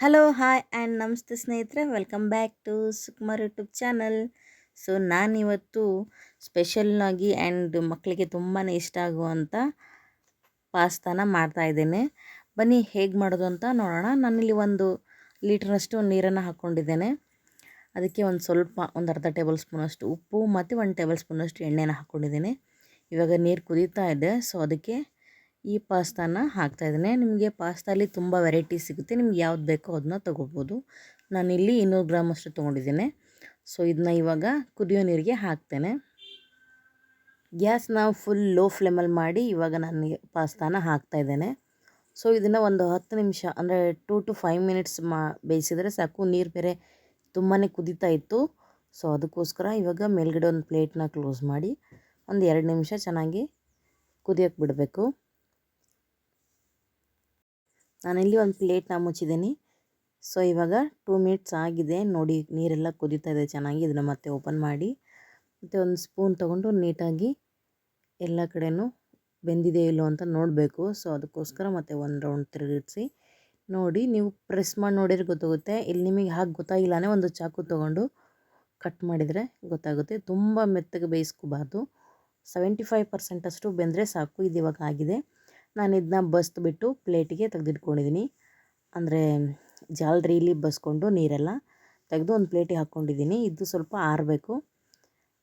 Hello hi and ನಮಸ್ತೆ ಸ್ನೇಹಿತರೆ, welcome back to Sukumar YouTube channel. So ನಾನಿವತ್ತು ಸ್ಪೆಷಲ್ಲಾಗಿ ಆ್ಯಂಡ್ ಮಕ್ಕಳಿಗೆ ತುಂಬಾ ಇಷ್ಟ ಆಗುವಂಥ ಪಾಸ್ತಾನ ಮಾಡ್ತಾಯಿದ್ದೇನೆ. ಬನ್ನಿ ಹೇಗೆ ಮಾಡೋದು ಅಂತ ನೋಡೋಣ. ನಾನಿಲ್ಲಿ 1 ಲೀಟ್ರಷ್ಟು ನೀರನ್ನು ಹಾಕ್ಕೊಂಡಿದ್ದೇನೆ. ಅದಕ್ಕೆ ಒಂದು ಅರ್ಧ ಟೇಬಲ್ ಸ್ಪೂನಷ್ಟು ಉಪ್ಪು ಮತ್ತು 1 ಟೇಬಲ್ ಸ್ಪೂನಷ್ಟು ಎಣ್ಣೆನ ಹಾಕ್ಕೊಂಡಿದ್ದೇನೆ. ಇವಾಗ ನೀರು ಕುದೀತಾ ಇದೆ. ಸೊ ಅದಕ್ಕೆ ಈ ಪಾಸ್ತಾನ ಹಾಕ್ತಾಯಿದ್ದೇನೆ. ನಿಮಗೆ ಪಾಸ್ತಾಲಿ ತುಂಬ ವೆರೈಟಿ ಸಿಗುತ್ತೆ, ನಿಮ್ಗೆ ಯಾವ್ದು ಬೇಕೋ ಅದನ್ನ ತೊಗೋಬೋದು. ನಾನಿಲ್ಲಿ 200 ಗ್ರಾಮಷ್ಟು ತೊಗೊಂಡಿದ್ದೇನೆ. ಸೊ ಇದನ್ನ ಇವಾಗ ಕುದಿಯೋ ನೀರಿಗೆ ಹಾಕ್ತೇನೆ. ಗ್ಯಾಸ್ನ ಫುಲ್ ಲೋ ಫ್ಲೇಮಲ್ಲಿ ಮಾಡಿ ಇವಾಗ ನಾನು ಪಾಸ್ತಾನ ಹಾಕ್ತಾಯಿದ್ದೇನೆ. ಸೊ ಇದನ್ನು ಒಂದು 10 ನಿಮಿಷ ಅಂದರೆ 2 to 5 ಮಿನಿಟ್ಸ್ ಬೇಯಿಸಿದರೆ ಸಾಕು. ನೀರು ಬೇರೆ ತುಂಬಾ ಕುದೀತಾ ಇತ್ತು. ಸೊ ಅದಕ್ಕೋಸ್ಕರ ಇವಾಗ ಮೇಲ್ಗಡೆ ಒಂದು ಪ್ಲೇಟ್ನ ಕ್ಲೋಸ್ ಮಾಡಿ ಒಂದು 2 ನಿಮಿಷ ಚೆನ್ನಾಗಿ ಕುದಿಯೋಕ್ಕೆ ಬಿಡಬೇಕು. ನಾನಿಲ್ಲಿ ಒಂದು ಪ್ಲೇಟ್ನ ಮುಚ್ಚಿದ್ದೀನಿ. ಸೊ ಇವಾಗ 2 ಮಿನಿಟ್ಸ್ ಆಗಿದೆ ನೋಡಿ, ನೀರೆಲ್ಲ ಕುದೀತಾ ಇದೆ ಚೆನ್ನಾಗಿ. ಇದನ್ನು ಮತ್ತೆ ಓಪನ್ ಮಾಡಿ ಮತ್ತು ಒಂದು ಸ್ಪೂನ್ ತೊಗೊಂಡು ನೀಟಾಗಿ ಎಲ್ಲ ಕಡೆಯೂ ಬೆಂದಿದೆಯೋ ಇಲ್ಲೋ ಅಂತ ನೋಡಬೇಕು. ಸೊ ಅದಕ್ಕೋಸ್ಕರ ಮತ್ತೆ ಒಂದು ರೌಂಡ್ ತಿರುಗಿಸಿ ನೋಡಿ. ನೀವು ಪ್ರೆಸ್ ಮಾಡಿ ನೋಡಿದರೆ ಗೊತ್ತಾಗುತ್ತೆ. ಇಲ್ಲಿ ನಿಮಗೆ ಹಾಗೆ ಗೊತ್ತಾಗಿಲ್ಲ ಅಂದರೆ ಒಂದು ಚಾಕು ತೊಗೊಂಡು ಕಟ್ ಮಾಡಿದರೆ ಗೊತ್ತಾಗುತ್ತೆ. ತುಂಬ ಮೆತ್ತಗೆ ಬೇಯಿಸ್ಕೋಬಾರ್ದು. 75% ಅಷ್ಟು ಬೆಂದರೆ ಸಾಕು. ಇದು ಇವಾಗ ಆಗಿದೆ. ನಾನು ಇದನ್ನ ಬಸ್ದುಬಿಟ್ಟು ಪ್ಲೇಟಿಗೆ ತೆಗೆದಿಟ್ಕೊಂಡಿದ್ದೀನಿ. ಅಂದರೆ ಜಾಲರಿಲಿ ಬಸ್ಕೊಂಡು ನೀರೆಲ್ಲ ತೆಗೆದು ಒಂದು ಪ್ಲೇಟಿಗೆ ಹಾಕ್ಕೊಂಡಿದ್ದೀನಿ. ಇದು ಸ್ವಲ್ಪ ಆರಬೇಕು.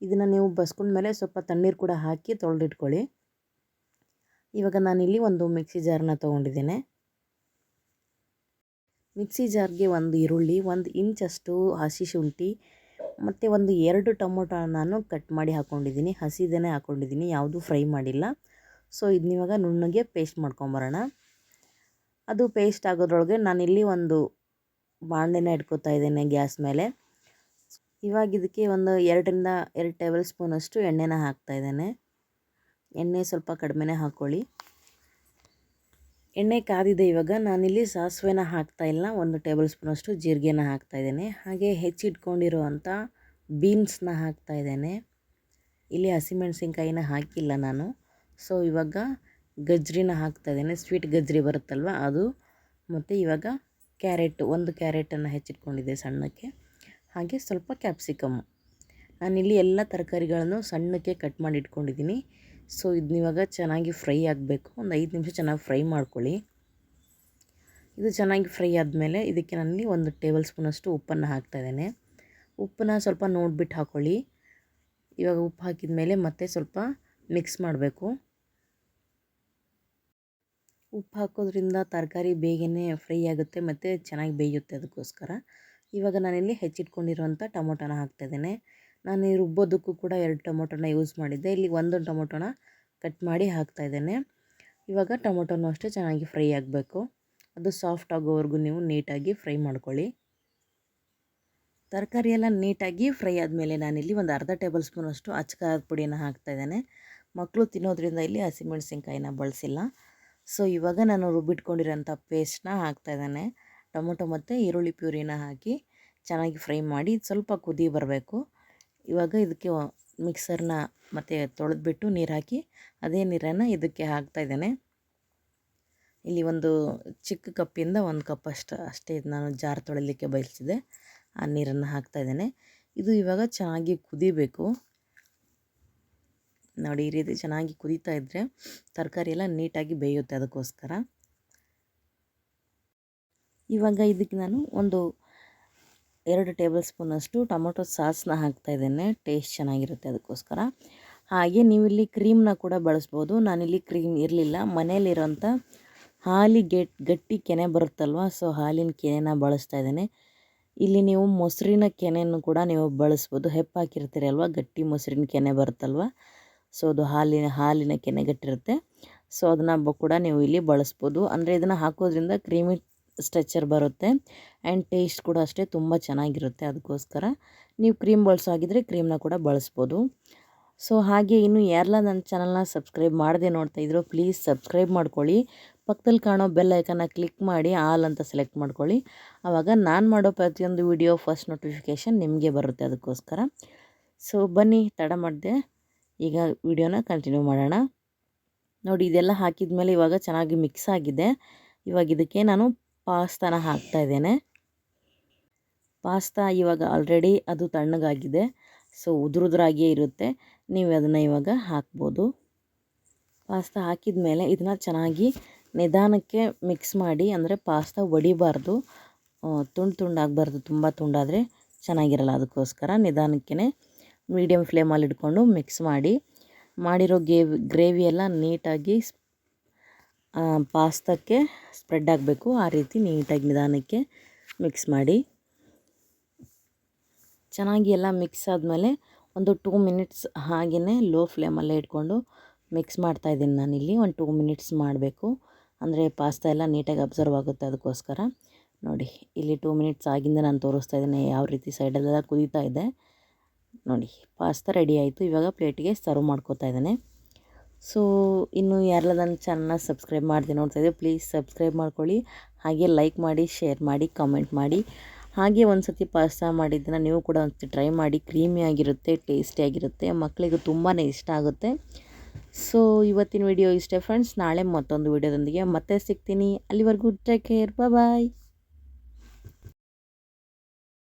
ಇದನ್ನು ನೀವು ಬಸ್ಕೊಂಡ್ಮೇಲೆ ಸ್ವಲ್ಪ ತಣ್ಣೀರು ಕೂಡ ಹಾಕಿ ತೊಳೆದಿಟ್ಕೊಳ್ಳಿ. ಇವಾಗ ನಾನಿಲ್ಲಿ ಒಂದು ಮಿಕ್ಸಿ ಜಾರನ್ನ ತೊಗೊಂಡಿದ್ದೇನೆ. ಮಿಕ್ಸಿ ಜಾರ್ಗೆ ಒಂದು ಈರುಳ್ಳಿ, 1 ಇಂಚಷ್ಟು ಹಸಿ ಶುಂಠಿ ಮತ್ತು 2 ಟೊಮೊಟೊ ನಾನು ಕಟ್ ಮಾಡಿ ಹಾಕ್ಕೊಂಡಿದ್ದೀನಿ. ಹಸಿದನೇ ಹಾಕ್ಕೊಂಡಿದ್ದೀನಿ, ಯಾವುದೂ ಫ್ರೈ ಮಾಡಿಲ್ಲ. ಸೊ ಇದನ್ನಿವಾಗ ನುಣ್ಣಗೆ ಪೇಸ್ಟ್ ಮಾಡ್ಕೊಂಬರೋಣ. ಅದು ಪೇಸ್ಟ್ ಆಗೋದ್ರೊಳಗೆ ನಾನಿಲ್ಲಿ ಒಂದು ಬಾಣಲೆನ ಇಟ್ಕೋತಾ ಇದ್ದೇನೆ ಗ್ಯಾಸ್ ಮೇಲೆ. ಇವಾಗ ಇದಕ್ಕೆ ಒಂದು 2 ಟೇಬಲ್ ಸ್ಪೂನಷ್ಟು ಎಣ್ಣೆನ ಹಾಕ್ತಾಯಿದ್ದೇನೆ. ಎಣ್ಣೆ ಸ್ವಲ್ಪ ಕಡಿಮೆನೇ ಹಾಕ್ಕೊಳ್ಳಿ. ಎಣ್ಣೆ ಕಾದಿದೆ. ಇವಾಗ ನಾನಿಲ್ಲಿ ಸಾಸಿವೆನ ಹಾಕ್ತಾಯಿಲ್ಲ. 1 ಟೇಬಲ್ ಸ್ಪೂನಷ್ಟು ಜೀರಿಗೆನ ಹಾಕ್ತಾಯಿದ್ದೇನೆ. ಹಾಗೆ ಹೆಚ್ಚಿಟ್ಕೊಂಡಿರುವಂಥ ಬೀನ್ಸ್ನ ಹಾಕ್ತಾಯಿದ್ದೇನೆ. ಇಲ್ಲಿ ಹಸಿಮೆಣಸಿನ್ಕಾಯಿನ ಹಾಕಿಲ್ಲ ನಾನು. ಸೊ ಇವಾಗ ಗಜ್ರಿನ ಹಾಕ್ತಾಯಿದ್ದೇನೆ. ಸ್ವೀಟ್ ಗಜ್ರಿ ಬರುತ್ತಲ್ವ ಅದು. ಮತ್ತು ಇವಾಗ ಒಂದು ಕ್ಯಾರೆಟನ್ನು ಹೆಚ್ಚಿಟ್ಕೊಂಡಿದ್ದೆ ಸಣ್ಣಕ್ಕೆ. ಹಾಗೆ ಸ್ವಲ್ಪ ಕ್ಯಾಪ್ಸಿಕಮ್ಮು. ನಾನಿಲ್ಲಿ ಎಲ್ಲ ತರಕಾರಿಗಳನ್ನು ಸಣ್ಣಕ್ಕೆ ಕಟ್ ಮಾಡಿ ಇಟ್ಕೊಂಡಿದ್ದೀನಿ. ಸೊ ಇದನ್ನಿವಾಗ ಚೆನ್ನಾಗಿ ಫ್ರೈ ಆಗಬೇಕು. ಒಂದು 5 ನಿಮಿಷ ಚೆನ್ನಾಗಿ ಫ್ರೈ ಮಾಡ್ಕೊಳ್ಳಿ. ಇದು ಚೆನ್ನಾಗಿ ಫ್ರೈ ಆದಮೇಲೆ ಇದಕ್ಕೆ ನಾನಿಲ್ಲಿ 1 ಟೇಬಲ್ ಸ್ಪೂನಷ್ಟು ಉಪ್ಪನ್ನು ಹಾಕ್ತಾಯಿದ್ದೇನೆ. ಉಪ್ಪನ್ನ ಸ್ವಲ್ಪ ನೋಡಿಬಿಟ್ಟು ಹಾಕ್ಕೊಳ್ಳಿ. ಇವಾಗ ಉಪ್ಪು ಹಾಕಿದ ಮೇಲೆ ಮತ್ತೆ ಸ್ವಲ್ಪ ಮಿಕ್ಸ್ ಮಾಡಬೇಕು. ಉಪ್ಪು ಹಾಕೋದ್ರಿಂದ ತರಕಾರಿ ಬೇಗನೆ ಫ್ರೈ ಆಗುತ್ತೆ ಮತ್ತು ಚೆನ್ನಾಗಿ ಬೇಯುತ್ತೆ. ಅದಕ್ಕೋಸ್ಕರ ಇವಾಗ ನಾನಿಲ್ಲಿ ಹೆಚ್ಚಿಟ್ಕೊಂಡಿರುವಂಥ ಟೊಮೊಟೊನ ಹಾಕ್ತಾಯಿದ್ದೇನೆ. ನಾನು ಈ ರುಬ್ಬೋದಕ್ಕೂ ಕೂಡ 2 ಟೊಮೊಟೊನ ಯೂಸ್ ಮಾಡಿದ್ದೆ. ಇಲ್ಲಿ 1 ಟೊಮೊಟೊನ ಕಟ್ ಮಾಡಿ ಹಾಕ್ತಾಯಿದ್ದೇನೆ. ಇವಾಗ ಟೊಮೊಟೊನೂ ಅಷ್ಟೇ ಚೆನ್ನಾಗಿ ಫ್ರೈ ಆಗಬೇಕು. ಅದು ಸಾಫ್ಟ್ ಆಗೋವರೆಗೂ ನೀವು ನೀಟಾಗಿ ಫ್ರೈ ಮಾಡ್ಕೊಳ್ಳಿ. ತರಕಾರಿ ಎಲ್ಲ ನೀಟಾಗಿ ಫ್ರೈ ಆದಮೇಲೆ ನಾನಿಲ್ಲಿ ಒಂದು ಅರ್ಧ ಟೇಬಲ್ ಸ್ಪೂನಷ್ಟು ಅಚ್ಚಕಾರದ ಪುಡಿಯನ್ನು ಹಾಕ್ತಾಯಿದ್ದೇನೆ. ಮಕ್ಕಳು ತಿನ್ನೋದ್ರಿಂದ ಇಲ್ಲಿ ಹಸಿಮೆಣಸಿನ್ಕಾಯಿನ ಬಳಸಿಲ್ಲ. ಸೊ ಇವಾಗ ನಾನು ರುಬ್ಬಿಟ್ಕೊಂಡಿರೋಂಥ ಪೇಸ್ಟ್ನ ಹಾಕ್ತಾಯಿದ್ದೇನೆ. ಟೊಮೊಟೊ ಮತ್ತು ಈರುಳ್ಳಿ ಪ್ಯೂರಿನ ಹಾಕಿ ಚೆನ್ನಾಗಿ ಫ್ರೈ ಮಾಡಿ ಸ್ವಲ್ಪ ಕುದಿ ಬರಬೇಕು. ಇವಾಗ ಇದಕ್ಕೆ ಮಿಕ್ಸರ್ನ ಮತ್ತು ತೊಳೆದ್ಬಿಟ್ಟು ನೀರು ಹಾಕಿ ಅದೇ ನೀರನ್ನು ಇದಕ್ಕೆ ಹಾಕ್ತಾಯಿದ್ದೇನೆ. ಇಲ್ಲಿ ಒಂದು ಚಿಕ್ಕ ಕಪ್ಪಿಂದ 1 ಕಪ್ ಅಷ್ಟೇ ನಾನು ಜಾರ್ ತೊಳಿಲಿಕ್ಕೆ ಬಯಸಿದೆ. ಆ ನೀರನ್ನು ಹಾಕ್ತಾಯಿದ್ದೇನೆ. ಇದು ಇವಾಗ ಚೆನ್ನಾಗಿ ಕುದಿಬೇಕು ನೋಡಿ. ಈ ರೀತಿ ಚೆನ್ನಾಗಿ ಕುದೀತಾ ಇದ್ದರೆ ತರಕಾರಿ ಎಲ್ಲ ನೀಟಾಗಿ ಬೇಯುತ್ತೆ. ಅದಕ್ಕೋಸ್ಕರ ಇವಾಗ ಇದಕ್ಕೆ ನಾನು 2 ಟೇಬಲ್ ಸ್ಪೂನಷ್ಟು ಟೊಮೊಟೊ ಸಾಸ್ನ ಹಾಕ್ತಾಯಿದ್ದೇನೆ. ಟೇಸ್ಟ್ ಚೆನ್ನಾಗಿರುತ್ತೆ ಅದಕ್ಕೋಸ್ಕರ. ಹಾಗೆ ನೀವಿಲ್ಲಿ ಕ್ರೀಮ್ನ ಕೂಡ ಬಳಸ್ಬೋದು. ನಾನಿಲ್ಲಿ ಕ್ರೀಮ್ ಇರಲಿಲ್ಲ, ಮನೇಲಿರೋಂಥ ಗಟ್ಟಿ ಕೆನೆ ಬರುತ್ತಲ್ವ, ಸೊ ಹಾಲಿನ ಕೆನೆನ ಬಳಸ್ತಾ ಇದ್ದೇನೆ. ಇಲ್ಲಿ ನೀವು ಮೊಸರಿನ ಕೆನೆಯನ್ನು ಕೂಡ ನೀವು ಬಳಸ್ಬೋದು. ಹೆಪ್ಪಾಕಿರ್ತೀರಿ ಅಲ್ವ, ಗಟ್ಟಿ ಮೊಸರಿನ ಕೆನೆ ಬರುತ್ತಲ್ವ, ಸೊ ಅದು ಹಾಲಿನ ಕೆನೆ ಗಟ್ಟಿರುತ್ತೆ. ಸೊ ಅದನ್ನ ಕೂಡ ನೀವು ಇಲ್ಲಿ ಬಳಸ್ಬೋದು. ಅಂದರೆ ಇದನ್ನು ಹಾಕೋದ್ರಿಂದ ಕ್ರೀಮಿ ಸ್ಟ್ರಕ್ಚರ್ ಬರುತ್ತೆ ಆ್ಯಂಡ್ ಟೇಸ್ಟ್ ಕೂಡ ಅಷ್ಟೇ ತುಂಬ ಚೆನ್ನಾಗಿರುತ್ತೆ. ಅದಕ್ಕೋಸ್ಕರ ನೀವು ಕ್ರೀಮ್ ಬಳಸೋಗಿದ್ರೆ ಕ್ರೀಮ್ನ ಕೂಡ ಬಳಸ್ಬೋದು. ಸೊ ಹಾಗೆ ಇನ್ನು ಯಾರೆಲ್ಲ ನನ್ನ ಚಾನಲ್ನ ಸಬ್ಸ್ಕ್ರೈಬ್ ಮಾಡದೆ ನೋಡ್ತಾ ಇದ್ರು ಪ್ಲೀಸ್ ಸಬ್ಸ್ಕ್ರೈಬ್ ಮಾಡ್ಕೊಳ್ಳಿ. ಪಕ್ಕದಲ್ಲಿ ಕಾಣೋ ಬೆಲ್ ಐಕನ್ನ ಕ್ಲಿಕ್ ಮಾಡಿ ಆಲ್ ಅಂತ ಸೆಲೆಕ್ಟ್ ಮಾಡ್ಕೊಳ್ಳಿ. ಆವಾಗ ನಾನು ಮಾಡೋ ಪ್ರತಿಯೊಂದು ವಿಡಿಯೋ ಫಸ್ಟ್ ನೋಟಿಫಿಕೇಷನ್ ನಿಮಗೆ ಬರುತ್ತೆ. ಅದಕ್ಕೋಸ್ಕರ ಸೊ ಬನ್ನಿ ತಡ ಮಾಡಿದೆ, ಈಗ ವಿಡಿಯೋನ ಕಂಟಿನ್ಯೂ ಮಾಡೋಣ. ನೋಡಿ ಇದೆಲ್ಲ ಹಾಕಿದ ಮೇಲೆ ಇವಾಗ ಚೆನ್ನಾಗಿ ಮಿಕ್ಸ್ ಆಗಿದೆ. ಇವಾಗ ಇದಕ್ಕೆ ನಾನು ಪಾಸ್ತಾನ ಹಾಕ್ತಾಯಿದ್ದೇನೆ. ಪಾಸ್ತಾ ಇವಾಗ ಆಲ್ರೆಡಿ ಅದು ತಣ್ಣಗಾಗಿದೆ, ಸೊ ಉದುರಾಗಿಯೇ ಇರುತ್ತೆ. ನೀವು ಅದನ್ನು ಇವಾಗ ಹಾಕ್ಬೋದು. ಪಾಸ್ತಾ ಹಾಕಿದ ಮೇಲೆ ಇದನ್ನು ಚೆನ್ನಾಗಿ ನಿಧಾನಕ್ಕೆ ಮಿಕ್ಸ್ ಮಾಡಿ, ಅಂದರೆ ಪಾಸ್ತಾ ಒಡಿಬಾರ್ದು, ತುಂಡು ತುಂಡಾಗಬಾರ್ದು. ತುಂಬ ತುಂಡಾದರೆ ಚೆನ್ನಾಗಿರಲ್ಲ. ಅದಕ್ಕೋಸ್ಕರ ನಿಧಾನಕ್ಕೆ ಮೀಡಿಯಮ್ ಫ್ಲೇಮಲ್ಲಿ ಇಟ್ಕೊಂಡು ಮಿಕ್ಸ್ ಮಾಡಿರೋ ಗ್ರೇವಿ ಎಲ್ಲ ನೀಟಾಗಿ ಪಾಸ್ತಾಕ್ಕೆ ಸ್ಪ್ರೆಡ್ ಆಗಬೇಕು. ಆ ರೀತಿ ನೀಟಾಗಿ ನಿಧಾನಕ್ಕೆ ಮಿಕ್ಸ್ ಮಾಡಿ. ಚೆನ್ನಾಗಿ ಎಲ್ಲ ಮಿಕ್ಸ್ ಆದಮೇಲೆ ಒಂದು 2 ಮಿನಿಟ್ಸ್ ಹಾಗೆಯೇ ಲೋ ಫ್ಲೇಮಲ್ಲೇ ಇಟ್ಕೊಂಡು ಮಿಕ್ಸ್ ಮಾಡ್ತಾಯಿದ್ದೀನಿ ನಾನಿಲ್ಲಿ. ಒಂದು 2 ಮಿನಿಟ್ಸ್ ಮಾಡಬೇಕು, ಅಂದರೆ ಪಾಸ್ತಾ ಎಲ್ಲ ನೀಟಾಗಿ ಅಬ್ಸರ್ವ್ ಆಗುತ್ತೆ. ಅದಕ್ಕೋಸ್ಕರ ನೋಡಿ, ಇಲ್ಲಿ 2 ಮಿನಿಟ್ಸ್ ಆಗಿಂದ ನಾನು ತೋರಿಸ್ತಾ ಇದ್ದೀನಿ ಯಾವ ರೀತಿ ಸೈಡಲ್ಲೆಲ್ಲ ಕುದೀತಾ ಇದೆ. ನೋಡಿ, ಪಾಸ್ತಾ ರೆಡಿ ಆಯಿತು. ಇವಾಗ ಪ್ಲೇಟಿಗೆ ಸರ್ವ್ ಮಾಡ್ಕೋತಾ ಇದ್ದೇನೆ. ಸೊ ಇನ್ನು ಯಾರೆಲ್ಲ ನನ್ನ ಚಾನಲ್ನ ಸಬ್ಸ್ಕ್ರೈಬ್ ಮಾಡ್ದೆ ನೋಡ್ತಾಯಿದ್ದೆ, ಪ್ಲೀಸ್ ಸಬ್ಸ್ಕ್ರೈಬ್ ಮಾಡ್ಕೊಳ್ಳಿ. ಹಾಗೆ ಲೈಕ್ ಮಾಡಿ, ಶೇರ್ ಮಾಡಿ, ಕಮೆಂಟ್ ಮಾಡಿ. ಹಾಗೆ ಒಂದು ಸತಿ ಪಾಸ್ತಾ ಮಾಡಿದ್ದನ್ನು ನೀವು ಕೂಡ ಒಂದು ಸತಿ ಟ್ರೈ ಮಾಡಿ. ಕ್ರೀಮಿಯಾಗಿರುತ್ತೆ, ಟೇಸ್ಟಿಯಾಗಿರುತ್ತೆ, ಮಕ್ಕಳಿಗೂ ತುಂಬಾ ಇಷ್ಟ ಆಗುತ್ತೆ. ಸೊ ಇವತ್ತಿನ ವಿಡಿಯೋ ಇಷ್ಟೇ ಫ್ರೆಂಡ್ಸ್. ನಾಳೆ ಮತ್ತೊಂದು ವಿಡಿಯೋದೊಂದಿಗೆ ಮತ್ತೆ ಸಿಗ್ತೀನಿ. ಅಲ್ಲಿವರೆಗೂ ಟೇಕ್ ಕೇರ್, ಬಾಯ್.